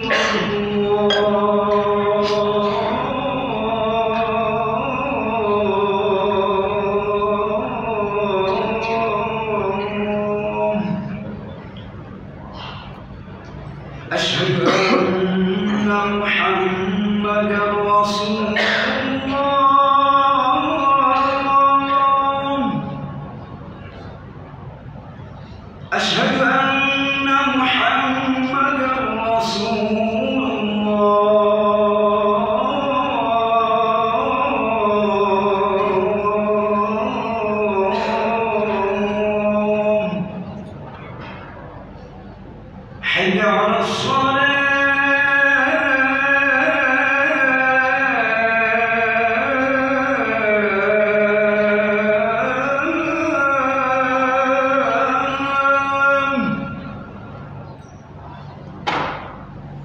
أشهد أن محمدا رسول الله. أشهد أن محمدا رسول الله. حي على الصلاة.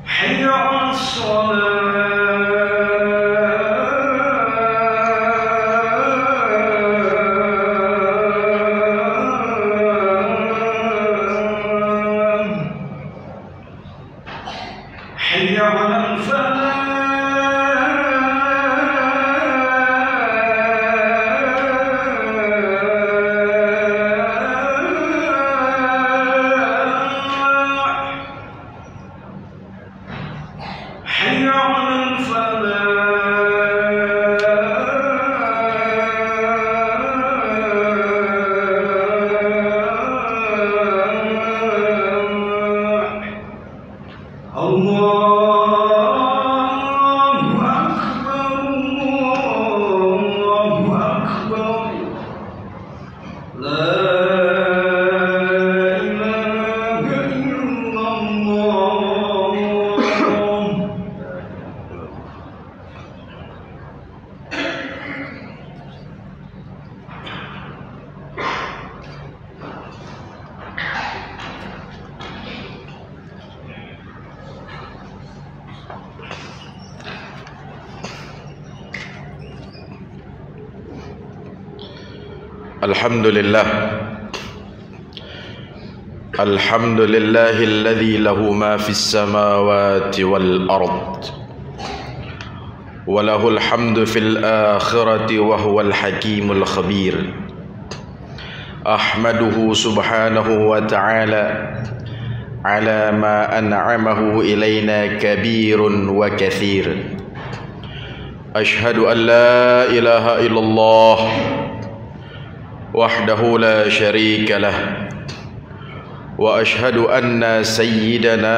حي على الصلاة. حي على الفلاح. حي على الفلاح. الله أكبر الله أكبر. لا إله إلا الله. الحمد لله الذي له ما في السماوات والأرض وله الحمد في الآخرة وهو الحكيم الخبير. أحمده سبحانه وتعالى على ما أنعمه إلينا كبير وكثير. أشهد أن لا إله إلا الله وحده لا شريك له، وأشهد أن سيدنا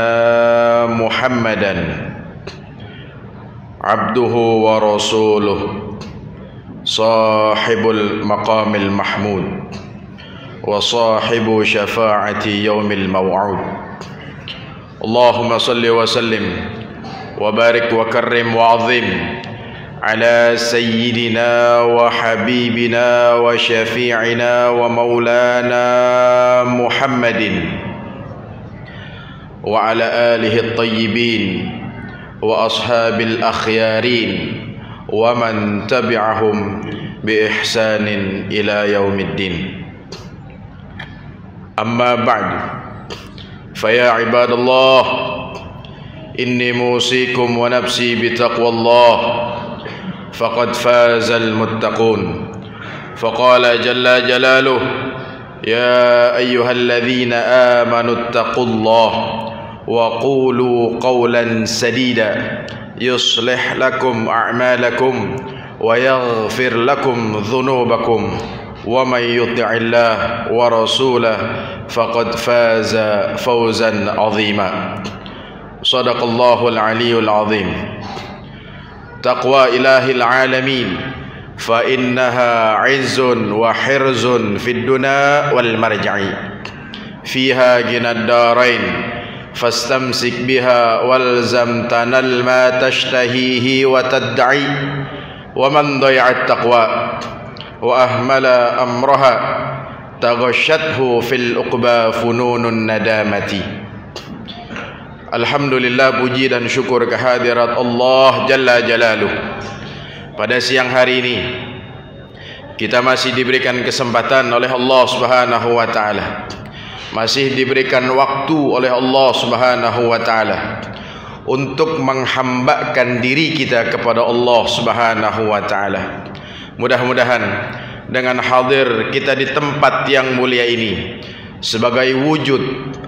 محمدا عبده ورسوله صاحب المقام المحمود وصاحب شفاعة يوم الموعود. اللهم صل وسلم وبارك وكرم وعظم على سيدنا وحبيبنا وشفيعنا ومولانا محمد وعلى آله الطيبين وأصحاب الأخيارين ومن تبعهم بإحسان إلى يوم الدين. أما بعد، فيا عباد الله، إني موصيكم ونفسي بتقوى الله، فقد فاز المتقون. فقال جل جلاله: يا أيها الذين آمنوا اتقوا الله وقولوا قولا سديدا يصلح لكم أعمالكم ويغفر لكم ذنوبكم ومن يطع الله ورسوله فقد فاز فوزا عظيما. صدق الله العلي العظيم. تقوى إله العالمين فإنها عز وحرز في الدنا والمرجع، فيها جنى الدارين، فاستمسك بها والزم تنل ما تشتهيه وتدعي. ومن ضيع التقوى وأهمل أمرها تغشته في العقبى فنون الندامة. Alhamdulillah, puji dan syukur kehadirat Allah Jalla Jalaluh. Pada siang hari ini kita masih diberikan kesempatan oleh Allah Subhanahu wa taala, masih diberikan waktu oleh Allah Subhanahu wa taala untuk menghambakan diri kita kepada Allah Subhanahu wa taala. Mudah-mudahan dengan hadir kita di tempat yang mulia ini sebagai wujud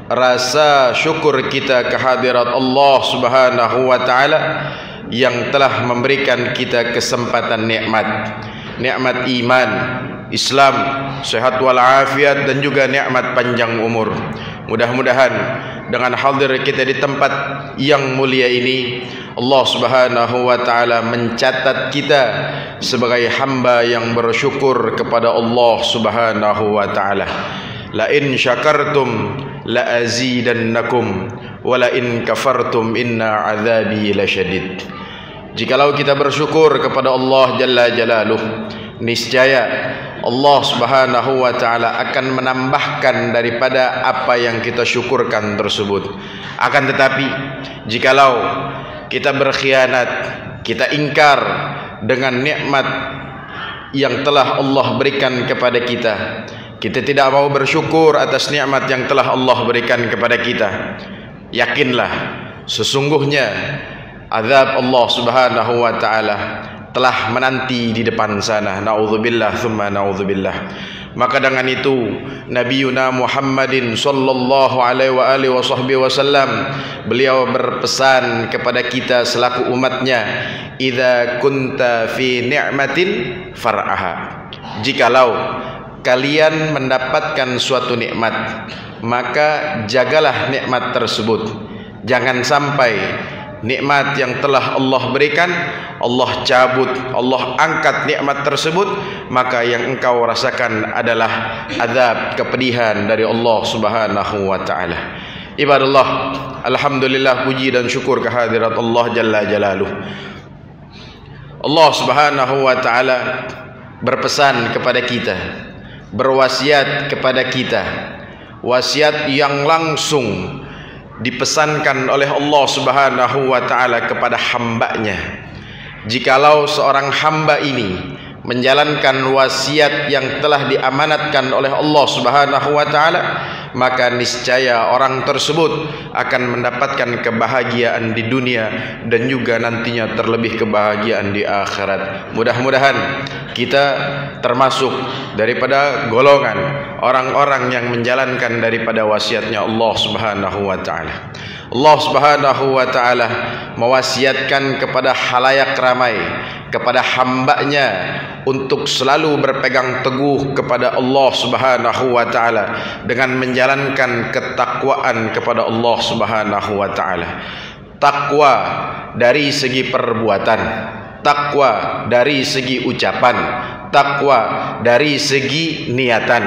rasa syukur kita kehadirat Allah Subhanahu wa taala yang telah memberikan kita kesempatan nikmat iman, Islam, sehat walafiat dan juga nikmat panjang umur. Mudah-mudahan dengan hadir kita di tempat yang mulia ini, Allah Subhanahu wa taala mencatat kita sebagai hamba yang bersyukur kepada Allah Subhanahu wa taala. La in syakartum la azidannakum wa la in kafartum inna azabi lasyadid. Jikalau kita bersyukur kepada Allah Jalla Jalaluh, niscaya Allah Subhanahu wa taala akan menambahkan daripada apa yang kita syukurkan tersebut. Akan tetapi jikalau kita berkhianat, kita ingkar dengan nikmat yang telah Allah berikan kepada kita, kita tidak mau bersyukur atas nikmat yang telah Allah berikan kepada kita, yakinlah sesungguhnya azab Allah Subhanahu wa taala telah menanti di depan sana. Nauzubillah tsumma nauzubillah. Maka dengan itu Nabiuna Muhammadin sallallahu alaihi wasallam beliau berpesan kepada kita selaku umatnya, idza kunta fi ni'matin far'aha. Jikalau kalian mendapatkan suatu nikmat, maka jagalah nikmat tersebut. Jangan sampai nikmat yang telah Allah berikan, Allah cabut, Allah angkat nikmat tersebut, maka yang engkau rasakan adalah azab, kepedihan dari Allah Subhanahu wa taala. Ibadallah, alhamdulillah, puji dan syukur kehadirat Allah Jalla Jalaluh. Allah Subhanahu wa taala berpesan kepada kita, berwasiat kepada kita, wasiat yang langsung dipesankan oleh Allah Subhanahu wa taala kepada hambanya. Jikalau seorang hamba ini menjalankan wasiat yang telah diamanatkan oleh Allah Subhanahu wa taala, maka niscaya orang tersebut akan mendapatkan kebahagiaan di dunia dan juga nantinya terlebih kebahagiaan di akhirat. Mudah-mudahan kita termasuk daripada golongan orang-orang yang menjalankan daripada wasiatnya Allah Subhanahu wa taala. Allah Subhanahu wa taala mewasiatkan kepada khalayak ramai, kepada hambanya untuk selalu berpegang teguh kepada Allah Subhanahu wa taala dengan menjalankan ketakwaan kepada Allah Subhanahu wa taala. Takwa dari segi perbuatan, takwa dari segi ucapan, takwa dari segi niatan,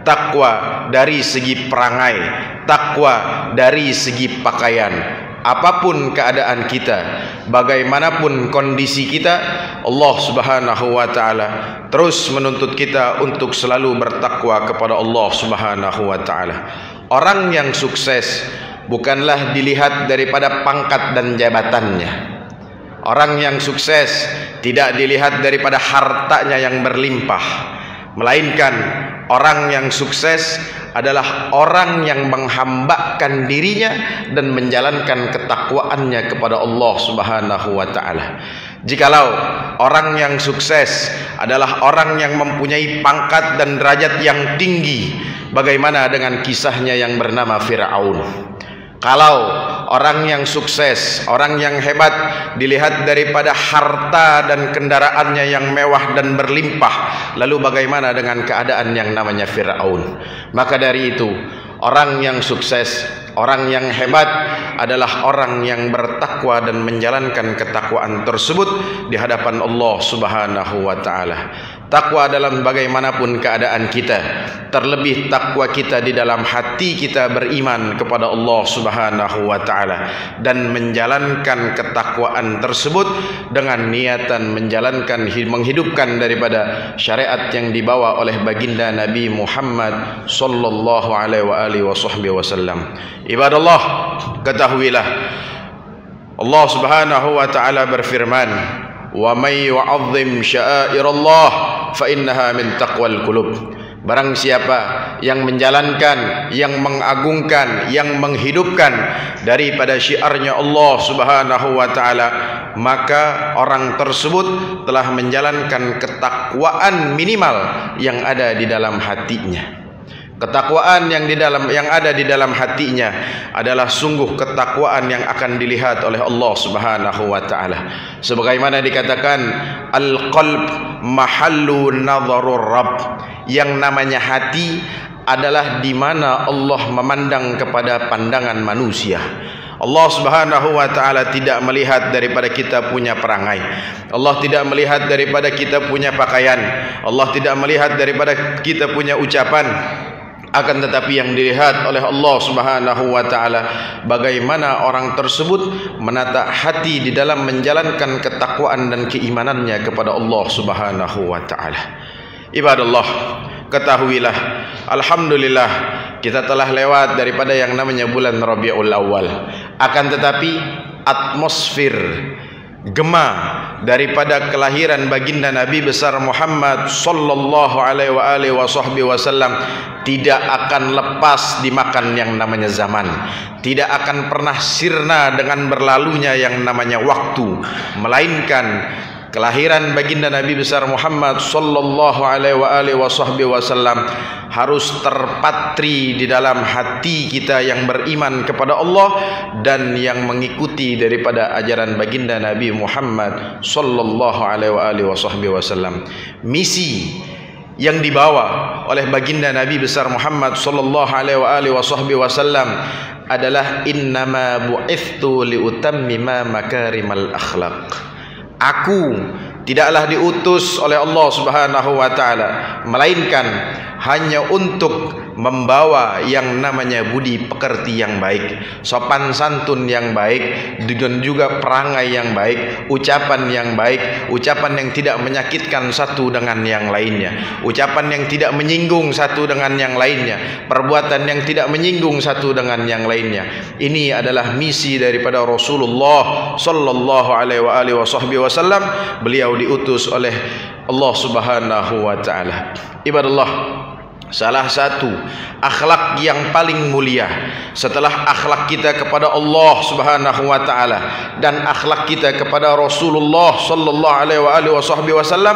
takwa dari segi perangai, takwa dari segi pakaian. Apapun keadaan kita, bagaimanapun kondisi kita, Allah Subhanahu wa taala terus menuntut kita untuk selalu bertakwa kepada Allah Subhanahu wa taala. Orang yang sukses bukanlah dilihat daripada pangkat dan jabatannya. Orang yang sukses tidak dilihat daripada hartanya yang berlimpah, melainkan orang yang sukses adalah orang yang menghambakan dirinya dan menjalankan ketakwaannya kepada Allah Subhanahu wa taala. Jikalau orang yang sukses adalah orang yang mempunyai pangkat dan derajat yang tinggi, bagaimana dengan kisahnya yang bernama Fir'aun? Kalau orang yang sukses, orang yang hebat dilihat daripada harta dan kendaraannya yang mewah dan berlimpah, lalu bagaimana dengan keadaan yang namanya Fir'aun? Maka dari itu, orang yang sukses, orang yang hebat adalah orang yang bertakwa dan menjalankan ketakwaan tersebut di hadapan Allah Subhanahu wa taala. Takwa dalam bagaimanapun keadaan kita, terlebih takwa kita di dalam hati kita beriman kepada Allah Subhanahu wa taala dan menjalankan ketakwaan tersebut dengan niatan menjalankan, menghidupkan daripada syariat yang dibawa oleh baginda Nabi Muhammad sallallahu alaihi wasallam. Ibadallah, ketahuilah Allah Subhanahu wa taala berfirman, "Wa may yu'azzim sya'airallah fa innaha min taqwal qulub." Barang siapa yang menjalankan, yang mengagungkan, yang menghidupkan daripada syiarnya Allah Subhanahu wa taala, maka orang tersebut telah menjalankan ketakwaan minimal yang ada di dalam hatinya. Ketakwaan yang ada di dalam hatinya adalah sungguh ketakwaan yang akan dilihat oleh Allah Subhanahu wa taala. Sebagaimana dikatakan, al-qalb mahallu nadharur rabb. Yang namanya hati adalah di mana Allah memandang kepada pandangan manusia. Allah Subhanahu wa taala tidak melihat daripada kita punya perangai. Allah tidak melihat daripada kita punya pakaian. Allah tidak melihat daripada kita punya ucapan. Akan tetapi yang dilihat oleh Allah Subhanahu wa taala bagaimana orang tersebut menata hati di dalam menjalankan ketakwaan dan keimanannya kepada Allah Subhanahu wa taala. Ibadallah, ketahuilah, alhamdulillah kita telah lewat daripada yang namanya bulan Rabiul Awal. Akan tetapi atmosfer gema daripada kelahiran baginda Nabi besar Muhammad sallallahu alaihi wasallam tidak akan lepas dimakan yang namanya zaman, tidak akan pernah sirna dengan berlalunya yang namanya waktu, melainkan kelahiran baginda Nabi besar Muhammad sallallahu alaihi wasallam harus terpatri di dalam hati kita yang beriman kepada Allah dan yang mengikuti daripada ajaran baginda Nabi Muhammad sallallahu alaihi wasallam. Misi yang dibawa oleh baginda Nabi besar Muhammad sallallahu alaihi wasallam adalah innama bu'ithtu liutammima makarimal akhlaq. Aku tidaklah diutus oleh Allah Subhanahu wa taala melainkan hanya untuk membawa yang namanya budi pekerti yang baik, sopan santun yang baik, dan juga perangai yang baik, ucapan yang baik, ucapan yang tidak menyakitkan satu dengan yang lainnya, ucapan yang tidak menyinggung satu dengan yang lainnya, perbuatan yang tidak menyinggung satu dengan yang lainnya. Ini adalah misi daripada Rasulullah sallallahu alaihi wasallam. Beliau diutus oleh Allah Subhanahu wa taala. Ibadallah, salah satu akhlak yang paling mulia setelah akhlak kita kepada Allah Subhanahu wa taala dan akhlak kita kepada Rasulullah sallallahu alaihi wasallam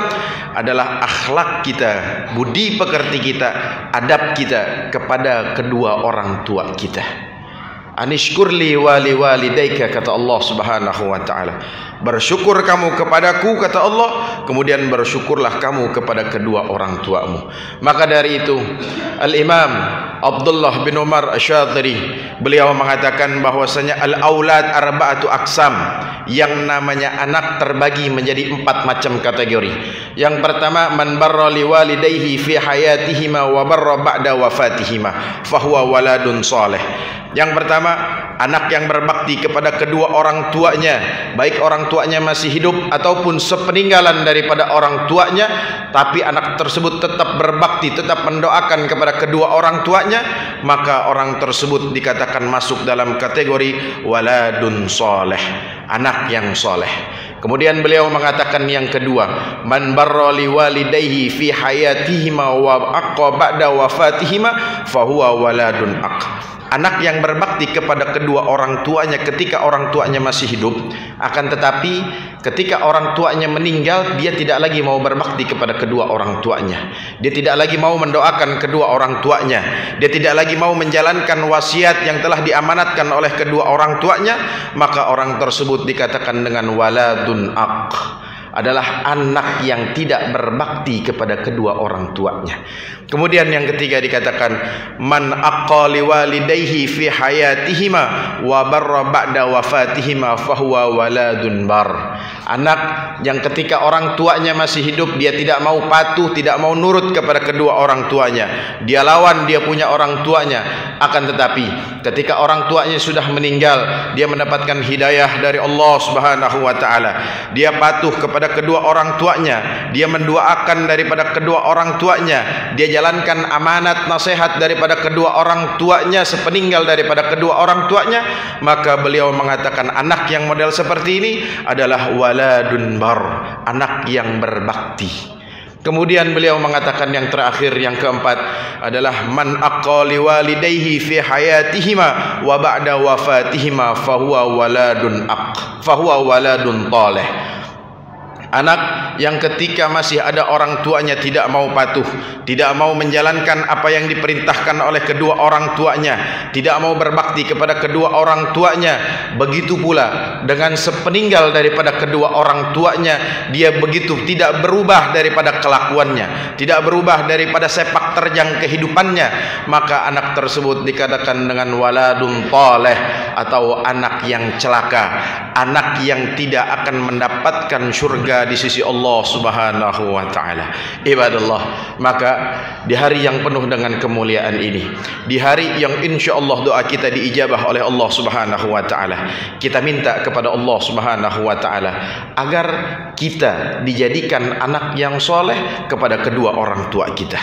adalah akhlak kita, budi pekerti kita, adab kita kepada kedua orang tua kita. Anishkurli wali walidaika, kata Allah Subhanahu wa taala. Bersyukur kamu kepadaku, kata Allah, kemudian bersyukurlah kamu kepada kedua orang tuamu. Maka dari itu Al-Imam Abdullah bin Umar Asy-Syatiri beliau mengatakan bahwasanya al-aulad arba'atu aqsam. Yang namanya anak terbagi menjadi 4 macam kategori. Yang pertama, man barra liwalidayhi fi hayatihima wa barra ba'da wafatihima fahuwa waladun salih. Yang pertama, anak yang berbakti kepada kedua orang tuanya, baik orang tuanya masih hidup ataupun sepeninggalan daripada orang tuanya, tapi anak tersebut tetap berbakti, tetap mendoakan kepada kedua orang tuanya, maka orang tersebut dikatakan masuk dalam kategori waladun soleh, anak yang soleh. Kemudian beliau mengatakan yang kedua, man barra liwalidayhi fi hayatihima wa aqqa ba'da wafatihima fahuwa waladun aq. Anak yang berbakti kepada kedua orang tuanya ketika orang tuanya masih hidup, akan tetapi ketika orang tuanya meninggal, dia tidak lagi mau berbakti kepada kedua orang tuanya. Dia tidak lagi mau mendoakan kedua orang tuanya. Dia tidak lagi mau menjalankan wasiat yang telah diamanatkan oleh kedua orang tuanya, maka orang tersebut dikatakan dengan waladun aq, adalah anak yang tidak berbakti kepada kedua orang tuanya. Kemudian yang ketiga dikatakan man aqqa liwalidayhi fi hayatihima wa barra ba'da wafatihima fahuwa waladun bar. Anak yang ketika orang tuanya masih hidup dia tidak mau patuh, tidak mau nurut kepada kedua orang tuanya. Dia lawan dia punya orang tuanya. Akan tetapi ketika orang tuanya sudah meninggal, dia mendapatkan hidayah dari Allah Subhanahu wa taala. Dia patuh kepada kedua orang tuanya, dia mendoakan daripada kedua orang tuanya, dia jalankan amanat nasihat daripada kedua orang tuanya sepeninggal daripada kedua orang tuanya, maka beliau mengatakan anak yang model seperti ini adalah waladun bar, anak yang berbakti. Kemudian beliau mengatakan yang terakhir, yang keempat adalah man aqali walidayhi fi hayatihima wa ba'da wafatihima fahuwa waladun talih. Anak yang ketika masih ada orang tuanya tidak mau patuh, tidak mau menjalankan apa yang diperintahkan oleh kedua orang tuanya, tidak mau berbakti kepada kedua orang tuanya. Begitu pula dengan sepeninggal daripada kedua orang tuanya, dia begitu tidak berubah daripada kelakuannya, tidak berubah daripada sepak terjang kehidupannya, maka anak tersebut dikatakan dengan waladun talih, atau anak yang celaka, anak yang tidak akan mendapatkan syurga di sisi Allah Subhanahu wa taala. Ibadallah, maka di hari yang penuh dengan kemuliaan ini, di hari yang insyaallah doa kita diijabah oleh Allah Subhanahu wa taala, kita minta kepada Allah Subhanahu wa taala agar kita dijadikan anak yang soleh kepada kedua orang tua kita.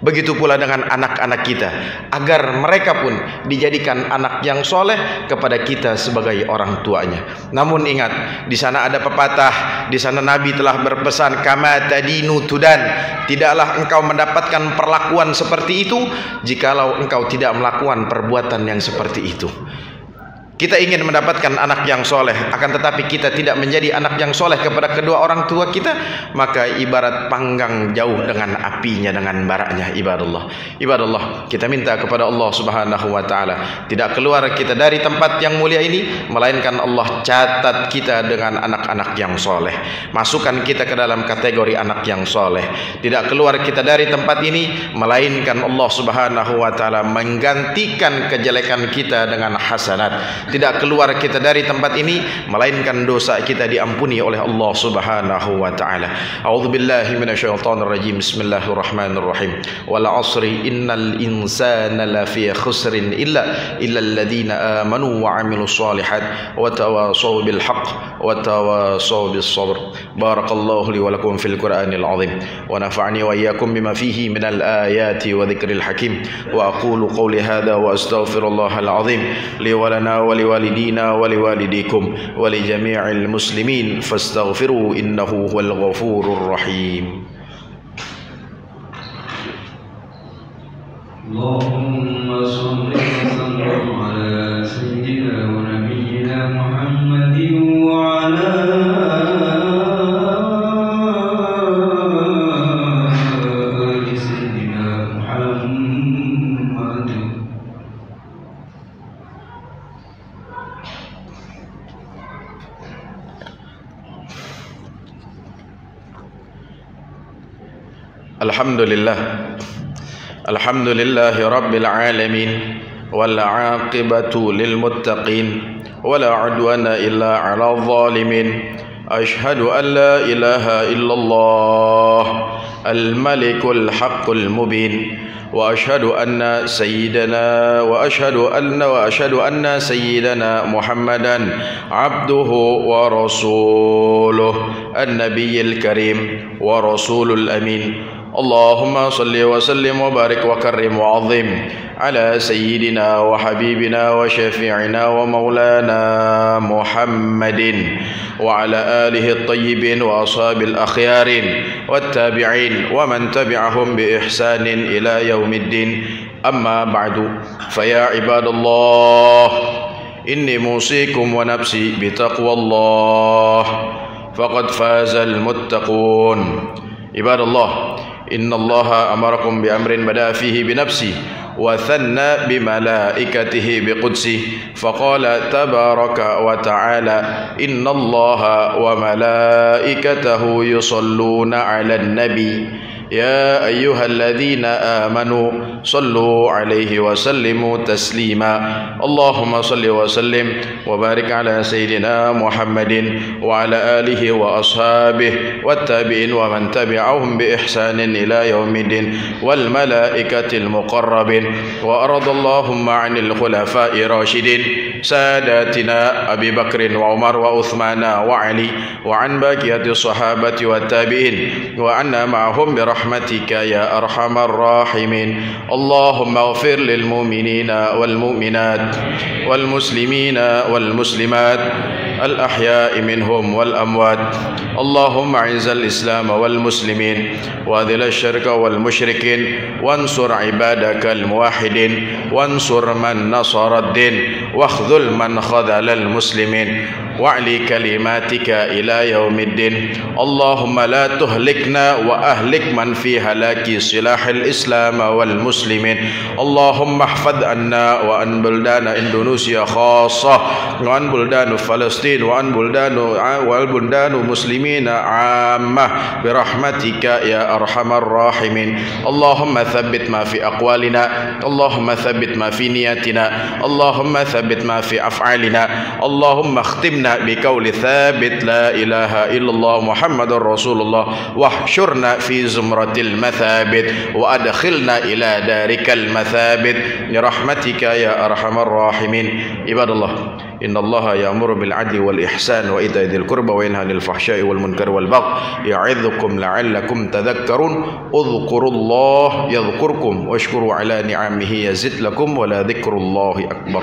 Begitu pula dengan anak-anak kita, agar mereka pun dijadikan anak yang soleh kepada kita sebagai orang tuanya. Namun ingat, di sana ada pepatah, di sana Nabi telah berpesan, kama tadinu tudan, tidaklah engkau mendapatkan perlakuan seperti itu jikalau engkau tidak melakukan perbuatan yang seperti itu. Kita ingin mendapatkan anak yang soleh, akan tetapi kita tidak menjadi anak yang soleh kepada kedua orang tua kita, maka ibarat panggang jauh dengan apinya, dengan baraknya. Ibadallah, kita minta kepada Allah Subhanahu wa taala tidak keluar kita dari tempat yang mulia ini, melainkan Allah catat kita dengan anak-anak yang soleh, masukkan kita ke dalam kategori anak yang soleh. Tidak keluar kita dari tempat ini, melainkan Allah Subhanahu wa taala menggantikan kejelekan kita dengan hasanat. Tidak keluar kita dari tempat ini, melainkan dosa kita diampuni oleh Allah Subhanahu wa taala. A'udzubillahi minasyaitonir rajim. Bismillahirrahmanirrahim. Wal 'asri innal insana lafi khusrin illa alladziina amanu wa 'amilus shalihat wa tawashaw bil haqq wa tawashaw bis sabr. Barakallahu li wa lakum fil Qur'anil 'azim wa nafa'ani wa iyyakum bima fihi minal ayati wa dzikril hakim. Wa aqulu qawli hadha wa astaghfirullahal 'azim li wa lana ولوالدينا ولوالديكم ولجميع المسلمين فاستغفروا إنه هو الغفور الرحيم. اللهم صل وسلم على سيدنا ونبينا محمد وعلى آل سيدنا محمد. Alhamdulillahi Rabbil Alamin, wal aqibatu lil muttaqin, wala udwana illa ala zalimin. Ashhadu an la ilaha illallah al-malikul haqqul mubin, wa ashhadu anna sayyidana Muhammadan abduhu wa rasuluh an-nabiyyil karim wa rasulul amin. Allahumma salli wa sallim wa barik wa karrim wa azim ala sayyidina wa habibina wa syafi'ina wa maulana Muhammadin wa ala alihi at-tayyibin wa ashabil akhyarin wat tabi'in wa man tabi'ahum bi ihsanin ila yaumiddin. Amma ba'du, fa ya ibadallah, inni musikum wa nafsi bi taqwallah, faqad fazal muttaqun. Ibadallah, inna allaha amarakum bi amrin bada fihi bi nafsi wa thanna bi malaikatihi bi qudsi faqala tabaraka wa ta'ala inna allaha wa malaikatahu yusalluna 'alan nabi ya ayyuhalladzina amanu sallu 'alaihi wa sallimu taslima. Allahumma salli wa sallim wa barik ala sayyidina Muhammadin wa ala alihi wa ashabihi wat tabi'in wa man tabi'ahum bi ihsanin ila yaumiddin wal malaikatil muqarrabin. Wa aradallahumma 'anil khulafa'i rasyidin sadatina Abi Bakrin wa Umar wa Uthmana wa Ali wa an baqiyati sahabati wat tabi'in wa anna ma'ahum bi rahmatika ya arhamar rahimin. Allahumma ighfir lil mu'minina wal mu'minat wal muslimina wal muslimat الأحياء منهم والأموات. اللهم أعز الإسلام والمسلمين وأذل الشرك والمشركين وانصر عبادك الموحدين وانصر من نصر الدين واخذل من خذل المسلمين واعلي كلماتك إلى يوم الدين. اللهم لا تهلكنا وأهلك من في هلاك سلاح الإسلام والمسلمين. اللهم احفظ عنا وعن بلدان إندونيسيا خاصة وعن بلدان فلسطين وعن بلدان مسلمين عامة برحمتك يا أرحم الراحمين. اللهم ثبت ما في أقوالنا، اللهم ثبت ما في نياتنا، اللهم ثبت ما في أفعالنا. اللهم اختمنا بقول ثابت لا إله إلا الله محمد رسول الله واحشرنا في زمرة المثابت وأدخلنا إلى دارك المثابت برحمتك يا أرحم الراحمين. عباد الله، إن الله يأمر بالعدل والإحسان وإيتاء ذي القربى وينهى عن الفحشاء والمنكر والبغي يعظكم لعلكم تذكرون. اذكروا الله يذكركم واشكروا على نعمه يزد لكم ولذكر الله أكبر.